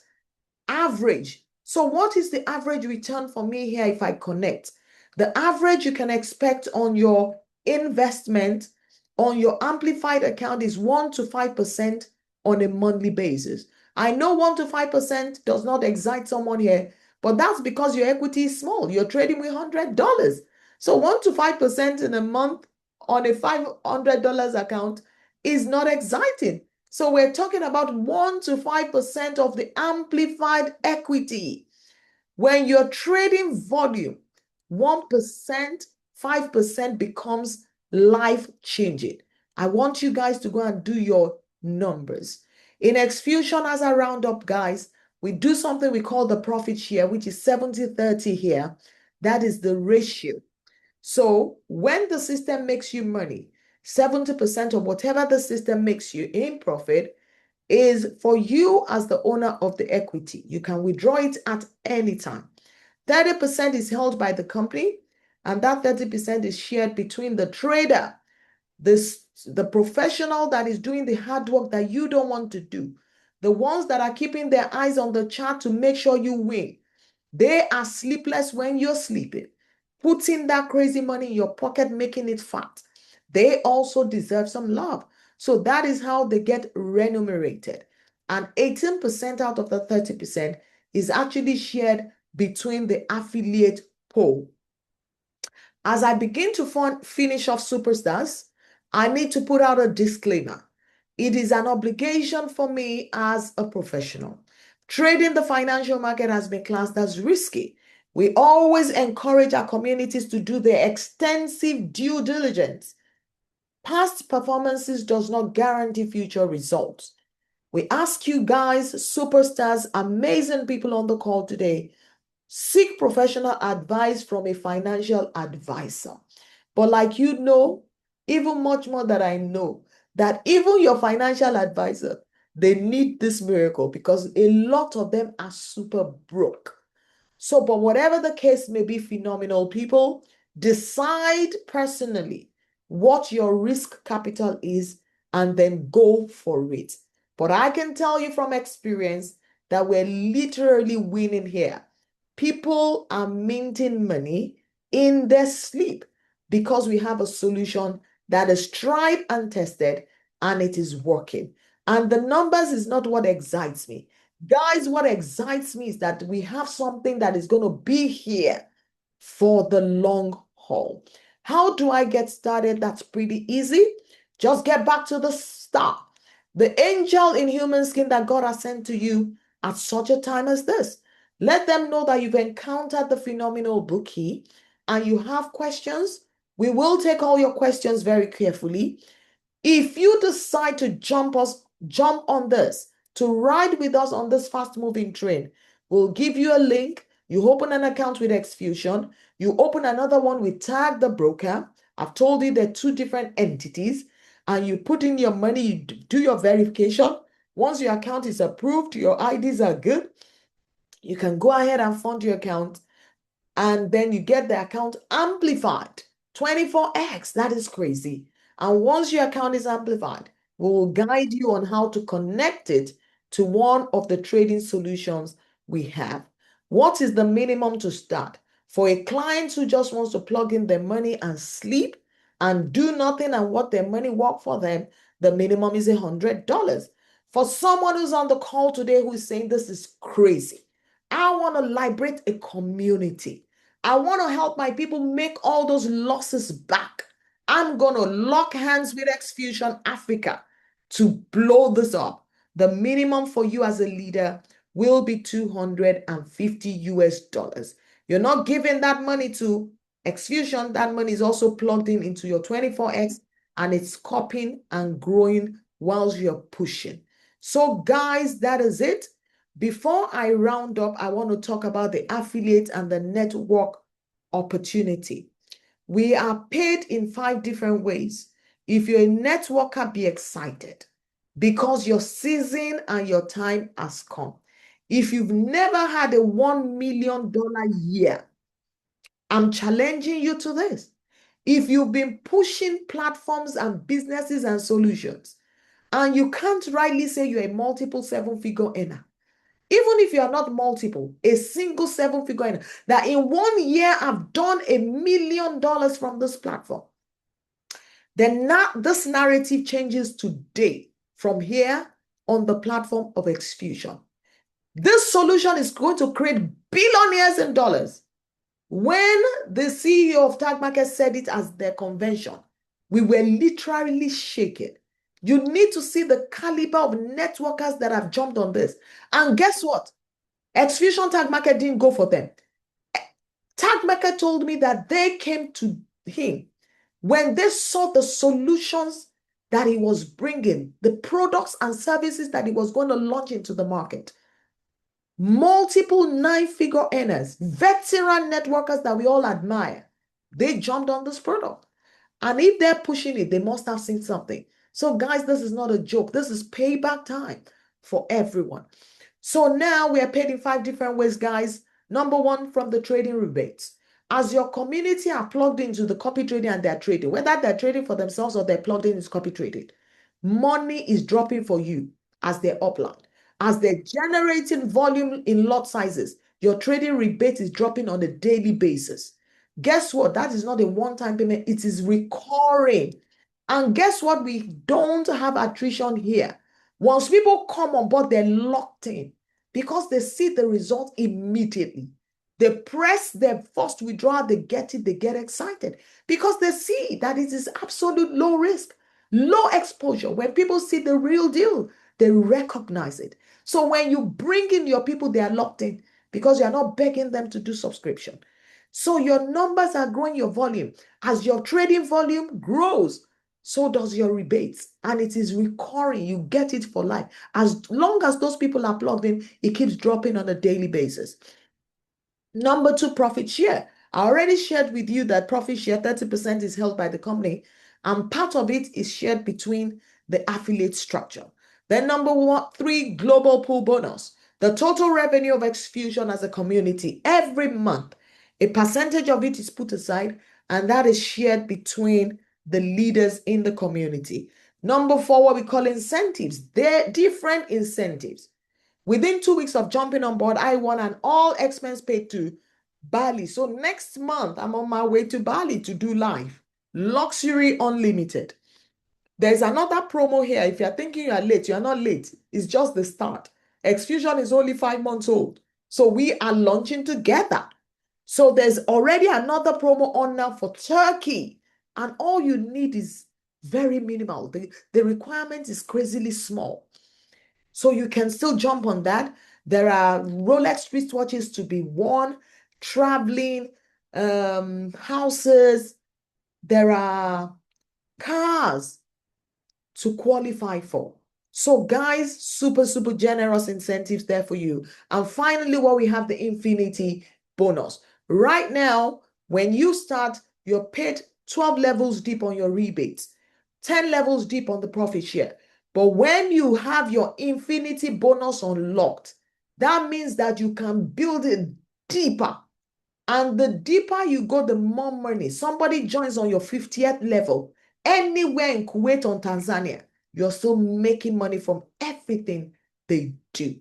Average. So what is the average return for me here if I connect? The average you can expect on your investment on your amplified account is 1 to 5% on a monthly basis. I know 1 to 5% does not excite someone here, but that's because your equity is small. You're trading with $100. So 1 to 5% in a month on a $500 account is not exciting. So we're talking about 1 to 5% of the amplified equity. When you're trading volume, 1%, 5% becomes life-changing. I want you guys to go and do your numbers. In Xfusion, as I round up, guys, we do something we call the profit share, which is 70-30 here. That is the ratio. So when the system makes you money, 70% of whatever the system makes you in profit is for you as the owner of the equity. You can withdraw it at any time. 30% is held by the company, and that 30% is shared between the trader, the professional that is doing the hard work that you don't want to do, the ones that are keeping their eyes on the chart to make sure you win. They are sleepless when you're sleeping, putting that crazy money in your pocket, making it fat. They also deserve some love. So that is how they get remunerated. And 18% out of the 30% is actually shared between the affiliate pool. As I begin to finish off superstars, I need to put out a disclaimer. It is an obligation for me as a professional. Trading the financial market has been classed as risky. We always encourage our communities to do their extensive due diligence. Past performances does not guarantee future results. We ask you guys, superstars, amazing people on the call today, seek professional advice from a financial advisor. But like you know, even much more that I know, that even your financial advisor, they need this miracle because a lot of them are super broke. So, but whatever the case may be, phenomenal people, decide personally what your risk capital is and then go for it. But I can tell you from experience that we're literally winning here. People are minting money in their sleep because we have a solution that is tried and tested and it is working. And the numbers is not what excites me. Guys, what excites me is that we have something that is going to be here for the long haul. How do I get started? That's pretty easy. Just get back to the start. The angel in human skin that God has sent to you at such a time as this. Let them know that you've encountered the phenomenal bookie and you have questions. We will take all your questions very carefully. If you decide to jump us jump on this, to ride with us on this fast-moving train. We'll give you a link. You open an account with Xfusion. You open another one with Tag the Broker. I've told you they're two different entities. And you put in your money, you do your verification. Once your account is approved, your IDs are good, you can go ahead and fund your account, and then you get the account amplified 24x. That is crazy. And once your account is amplified, we will guide you on how to connect it to one of the trading solutions we have. What is the minimum to start? For a client who just wants to plug in their money and sleep and do nothing and what their money work for them, the minimum is $100. For someone who's on the call today who is saying this is crazy, I want to liberate a community. I want to help my people make all those losses back. I'm going to lock hands with Xfusion Africa to blow this up. The minimum for you as a leader will be 250 US dollars. You're not giving that money to Xfusion. That money is also plugged in into your 24x, and it's copying and growing whilst you're pushing. So guys, that is it. Before I round up, I want to talk about the affiliate and the network opportunity. We are paid in 5 different ways. If you're a networker, be excited because your season and your time has come. If you've never had a $1 million year, I'm challenging you to this. If you've been pushing platforms and businesses and solutions, and you can't rightly say you're a multiple 7-figure earner, even if you are not multiple, a single 7-figure earner, that in 1 year I've done $1 million from this platform, then now this narrative changes today from here on the platform of Xfusion. This solution is going to create billionaires in dollars. When the CEO of Tag Market said it as their convention, we were literally shaken. You need to see the caliber of networkers that have jumped on this. And guess what? Xfusion Tag Market didn't go for them. Tag Market told me that they came to him when they saw the solutions that he was bringing, the products and services that he was going to launch into the market. Multiple 9-figure earners, veteran networkers that we all admire, they jumped on this product. And if they're pushing it, they must have seen something. So guys, this is not a joke. This is payback time for everyone. So now we are paid in 5 different ways, guys. Number 1, from the trading rebates. As your community are plugged into the copy trading and they're trading, whether they're trading for themselves or they're plugged in is copy trading, money is dropping for you as they're upline. As they're generating volume in lot sizes, your trading rebate is dropping on a daily basis. Guess what? That is not a one-time payment. It is recurring. And guess what? We don't have attrition here. Once people come on board, they're locked in because they see the result immediately. They press their first withdrawal, they get it, they get excited because they see that it is absolute low risk, low exposure. When people see the real deal, they recognize it. So when you bring in your people, they are locked in because you're not begging them to do subscription. So your numbers are growing, your volume. As your trading volume grows, so does your rebates. And it is recurring. You get it for life. As long as those people are plugged in, it keeps dropping on a daily basis. Number 2, profit share. I already shared with you that profit share, 30% is held by the company, and part of it is shared between the affiliate structure. Then number 3, global pool bonus. The total revenue of Xfusion as a community every month, a percentage of it is put aside, and that is shared between the leaders in the community. Number 4, what we call incentives. They're different incentives. Within 2 weeks of jumping on board, I won an all expense paid to Bali. So next month, I'm on my way to Bali to do live. Luxury Unlimited. There's another promo here. If you're thinking you're late, you're not late. It's just the start. Xfusion is only 5 months old. So we are launching together. So there's already another promo on now for Turkey. And all you need is very minimal. The requirement is crazily small. So you can still jump on that. There are Rolex wristwatches to be worn, traveling, houses. There are cars to qualify for. So guys, super, super generous incentives there for you. And finally, what we have, the infinity bonus. Right now, when you start, you're paid 12 levels deep on your rebates, 10 levels deep on the profit share. But when you have your infinity bonus unlocked, that means that you can build it deeper. And the deeper you go, the more money. Somebody joins on your 50th level, anywhere in Kuwait or Tanzania, you're still making money from everything they do.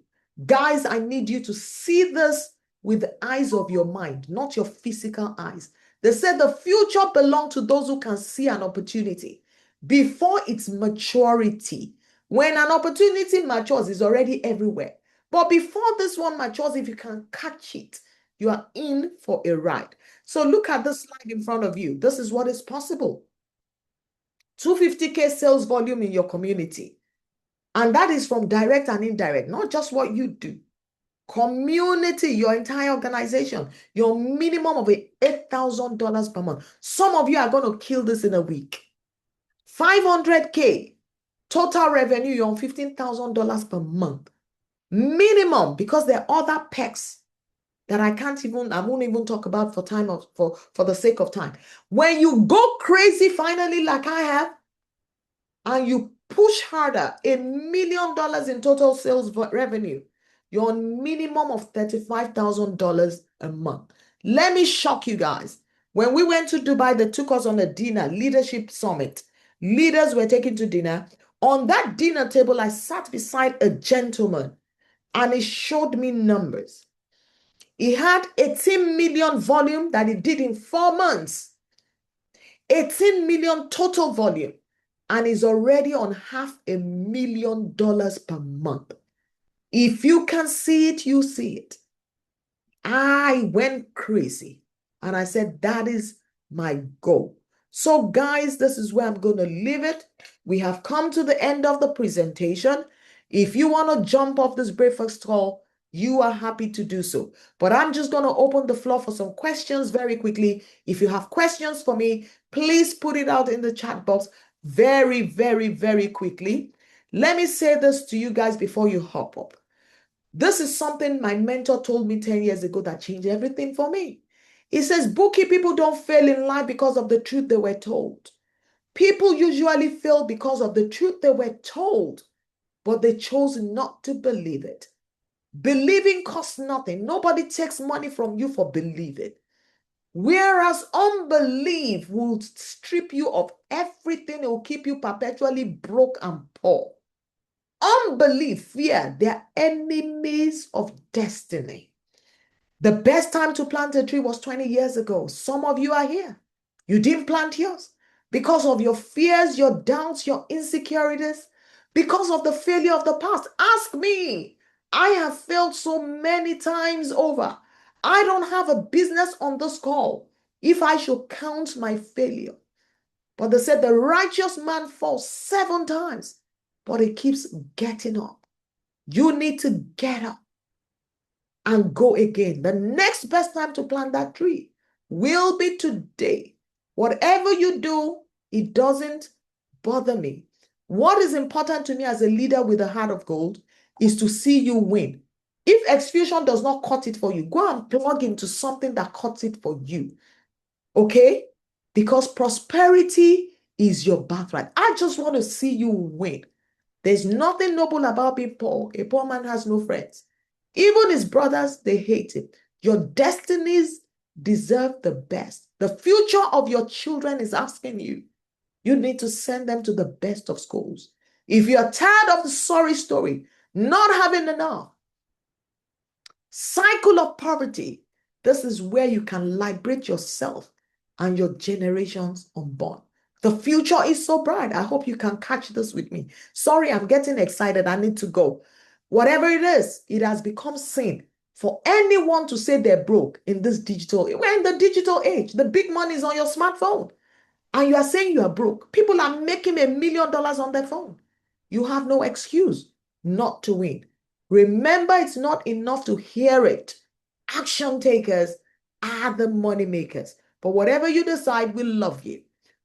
Guys, I need you to see this with the eyes of your mind, not your physical eyes. They said the future belongs to those who can see an opportunity before its maturity. When an opportunity matures, it's already everywhere. But before this one matures, if you can catch it, you are in for a ride. So look at this slide in front of you. This is what is possible. 250K sales volume in your community. And that is from direct and indirect, not just what you do. Community, your entire organization, your minimum of $8,000 per month. Some of you are going to kill this in a week. 500K total revenue, you're on $15,000 per month. Minimum, because there are other perks that I won't even talk about for the sake of time. When you go crazy finally, like I have, and you push harder, $1 million in total sales revenue, you're on minimum of $35,000 a month. Let me shock you guys. When we went to Dubai, they took us on a dinner, leadership summit. Leaders were taken to dinner. On that dinner table, I sat beside a gentleman, and he showed me numbers. He had 18 million volume that he did in 4 months. 18 million total volume. And he's already on $500,000 per month. If you can see it, you see it. I went crazy. And I said, that is my goal. So guys, this is where I'm going to leave it. We have come to the end of the presentation. If you want to jump off this breakfast call, you are happy to do so. But I'm just going to open the floor for some questions very quickly. If you have questions for me, please put it out in the chat box very, very, very quickly. Let me say this to you guys before you hop up. This is something my mentor told me 10 years ago that changed everything for me. He says, Bookie, people don't fail in life because of the truth they were told. People usually fail because of the truth they were told, but they chose not to believe it. Believing costs nothing. Nobody takes money from you for believing. Whereas unbelief will strip you of everything. It will keep you perpetually broke and poor. Unbelief, fear, they are enemies of destiny. The best time to plant a tree was 20 years ago. Some of you are here. You didn't plant yours because of your fears, your doubts, your insecurities, because of the failure of the past. Ask me. I have failed so many times over. I don't have a business on this call if I should count my failure. But they said the righteous man falls 7 times, but he keeps getting up. You need to get up and go again. The next best time to plant that tree will be today. Whatever you do, it doesn't bother me. What is important to me as a leader with a heart of gold is to see you win. If Xfusion does not cut it for you, go and plug into something that cuts it for you. Okay? Because prosperity is your birthright. I just want to see you win. There's nothing noble about being poor. A poor man has no friends. Even his brothers, they hate him. Your destinies deserve the best. The future of your children is asking you. You need to send them to the best of schools. If you're tired of the sorry story, not having enough, cycle of poverty, this is where you can liberate yourself and your generations unborn. The future is so bright. I hope you can catch this with me. Sorry, I'm getting excited. I need to go. Whatever it is, it has become sin for anyone to say they're broke in this digital. We're in the digital age. The big money is on your smartphone. And you are saying you are broke. People are making $1 million on their phone. You have no excuse not to win. Remember, it's not enough to hear it. Action takers are the money makers. But whatever you decide, we love you.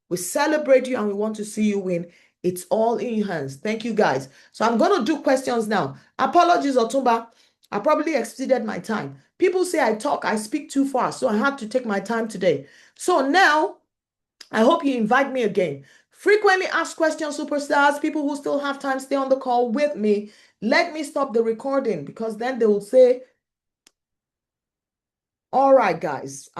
We celebrate you and we want to see you win It's all in your hands. Thank you, guys. So I'm going to do questions now. Apologies, Otumba. I probably exceeded my time. People say I speak too fast, so I had to take my time today. So now, I hope you invite me again. Frequently asked questions, superstars, people who still have time, stay on the call with me. Let me stop the recording because then they will say, all right, guys,